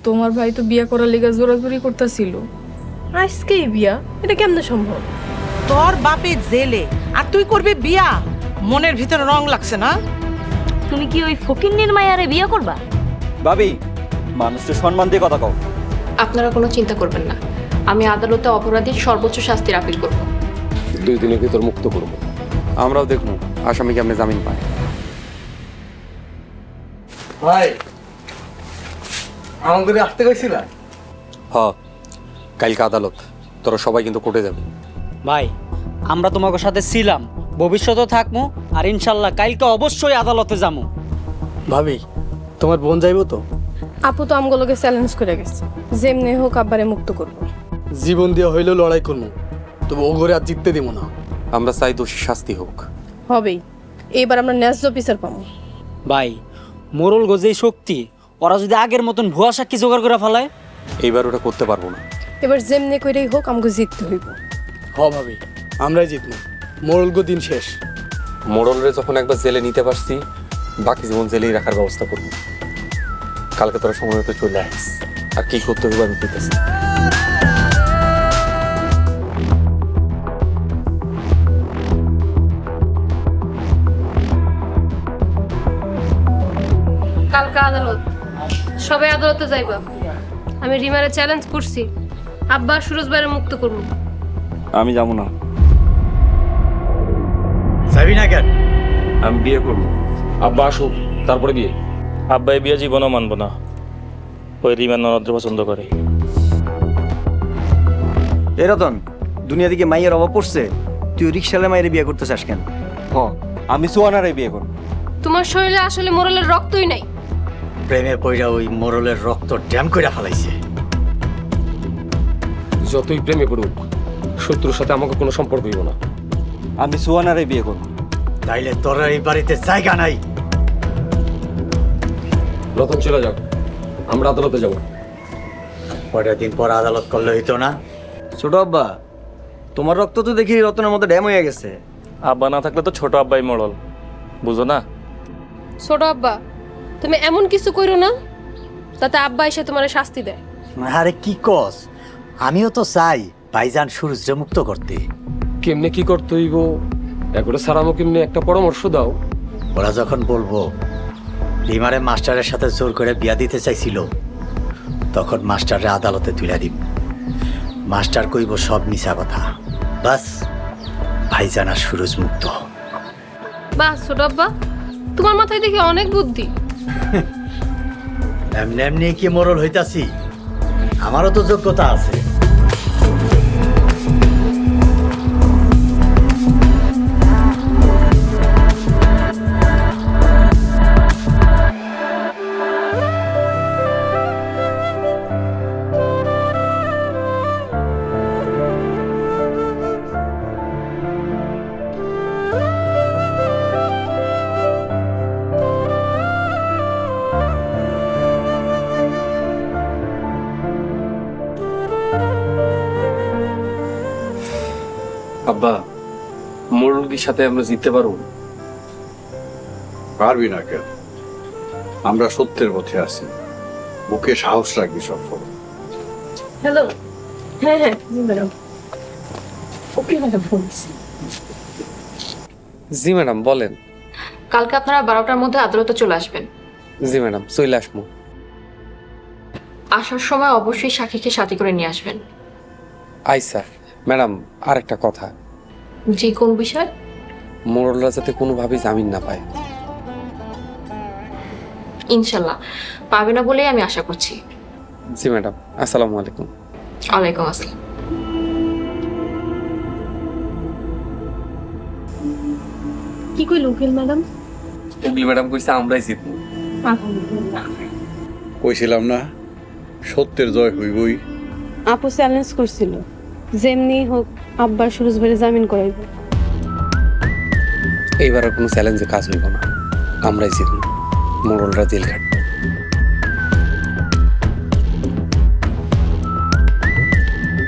তোমার ভাই তো বিয়া করার লেগে জোরাজোরি করতেছিল, আজকেই বিয়া, এটা কেমনে সম্ভব? তোর বাপে জেলে আর তুই করবি বিয়া? মনের ভিতরে রং লাগছে না? তুমি কি ওই ফকিন্নির মায়ারে বিয়ে করবা? ভাবি, মানুষকে সম্মান দিয়ে কথা কও। আপনারা কোনো চিন্তা করবেন না, আমি আদালতে অপরাধীর সর্বোচ্চ শাস্তির আপিল করব। 2 দিনের ভিতর মুক্ত করব। আমরাও দেখবো আসামিকে আপনি জামিন পায়। ভাই, আমাদের আসতে কইছিলা? হ, কালকে আদালত, তোরা সবাই কিন্তু কোর্টে যাবে। ভাই, আমরা তোমাদের সাথে ছিলাম, ভবিষ্যতেও থাকবো, আর ইনশাল্লাহ কালকে অবশ্যই আদালতে যাবো। ভাবি, তোমার বোন যাইবো তো? আপু তো আমগুলোকে চ্যালেঞ্জ করে গেছে, যেমনি হোক আব্বারে মুক্ত করবো। জীবন দিয়ে হইলেও লড়াই করবো, তবে ও ঘরে আর জিততে দিব না। আমরা চাই দোষী শাস্তি হোক। হবেই, এইবার আমরা ন্যায্য বিচার পাবো। ভাই, মোরল গজেই শক্তি, ওরা যদি আগের মতন ভুয়া সাক্ষী জোগাড় করে ফেলায়, এইবার ওটা করতে পারবো না। এবার যেমনি করেই হোক আমাকে জিততে হইব। ভাবি, আমরাই জিতবো, মোরলগো দিন শেষ। মোড়লরে যখন একবার জেলে নিতে পারছি, বাকি জীবন জেলেই রাখার ব্যবস্থা করবো। কালকে তোরা সময় মতো চলে আসিস, আর কি করতে হবে আমি দিতেছি। কালকে আদালত, সবাই আদালতে যাইবা। আমি রিমারে চ্যালেঞ্জ করছি, আব্বা সুরজ ভাইয়ের মুক্ত করবো। আমি যাবো না। যাবি না কেন? আমি বিয়ে করব। আব্বা আসুক, তারপরে বিয়ে। আব্বা এই বিয়ে জীবনও মানবো না, ওই রিমান ননদরে পছন্দ করে। এ রতন, দুনিয়া দিকে মাইয়ের অভাব পড়ছে, তুই রিক্সালে মায়ের বিয়ে করতে চাস কেন? হ, আমি সুয়ানারে বিয়ে করব। তোমার শরীরে আসলে মোরালের রক্তই নাই। প্রেমে পইরা ওই মোরলের রক্ত ড্যাম কইরা ফেলাইছে। যতই প্রেমে পড়ুক, শত্রুর সাথে আমাকে কোনো সম্পর্ক হইব না। আমি সুয়ানারে বিয়ে করব। তাইলে তোর এই বাড়িতে জায়গা নাই। রতন চলে যাও, আমরা আদালতে যাব। কয়টা দিন পর আদালত করলে হইতো না? ছোট আব্বা, তোমার রক্ত তো দেখি রতনের মধ্যে ড্যাম হয়ে গেছে। আব্বা না থাকলে তো ছোট আব্বাই মরল, বুঝো না? ছোট আব্বা, তুমি এমন কিছু কইরো না তাতে আব্বা এসে তোমার শাস্তি দেয়। আরে কি কস, আমিও তো চাই ভাইজান সুরজরে মুক্ত করতে। কেমনে কি করতে হইব এগুলো সারামো, কেমনে একটা পরামর্শ দাও। ওরা যখন বলবো রিমারে মাস্টারের সাথে জোর করে বিয়া দিতে চাইছিল, তখন মাস্টাররে আদালতে তুলে দিব। মাস্টার কইব সব মিছা কথা, বাস ভাইজান আর সুরজ মুক্ত। বাহ ছোট আব্বা, তোমার মাথায় দেখি অনেক বুদ্ধি। এমনি এমনি কি মরল হইতাছি? আমারও তো যোগ্যতা আছে। আব্বা, মোড়লগির সাথে আমরা জিততে পারবো? পারবি না কেন? আমরা সত্যের পথে আছি, বুকে সাহস রাখবি সফল। হ্যালো, হ্যাঁ হ্যাঁ জি ম্যাডাম। ওকে ম্যাডাম বলছি। জি ম্যাডাম, বলেন। কালকে আপনারা 12টার মধ্যে আদালতে চলে আসবেন। জি ম্যাডাম, চলে আসবো। আসার সময় অবশ্যই সাক্ষীকে সাথে করে নিয়ে আসবেন। আইসা ম্যাডাম, আর একটা কথা। জি, কোন বিষয়? মোড়লরা যাতে কোনোভাবেই জামিন না পায়। ইনশাল্লাহ পাবে না বলেই আমি আশা করছি। জি ম্যাডাম, আসসালামু আলাইকুম। ওয়ালাইকুম আসসালাম। কি কইল উকিল ম্যাডাম? উকিল ম্যাডাম কইছে আমরাই জিতবো। কইছিলাম না, সত্যের জয় হইবই। আপু চ্যালেঞ্জ করছিল, যেমনি হোক আব্বা সুরজ ভাইয়ের জামিন করাইব। এইবার আর কোনো চ্যালেঞ্জে কাজ হইব না, আমরাই জিতবো, মোড়লরা জেল খাটবে।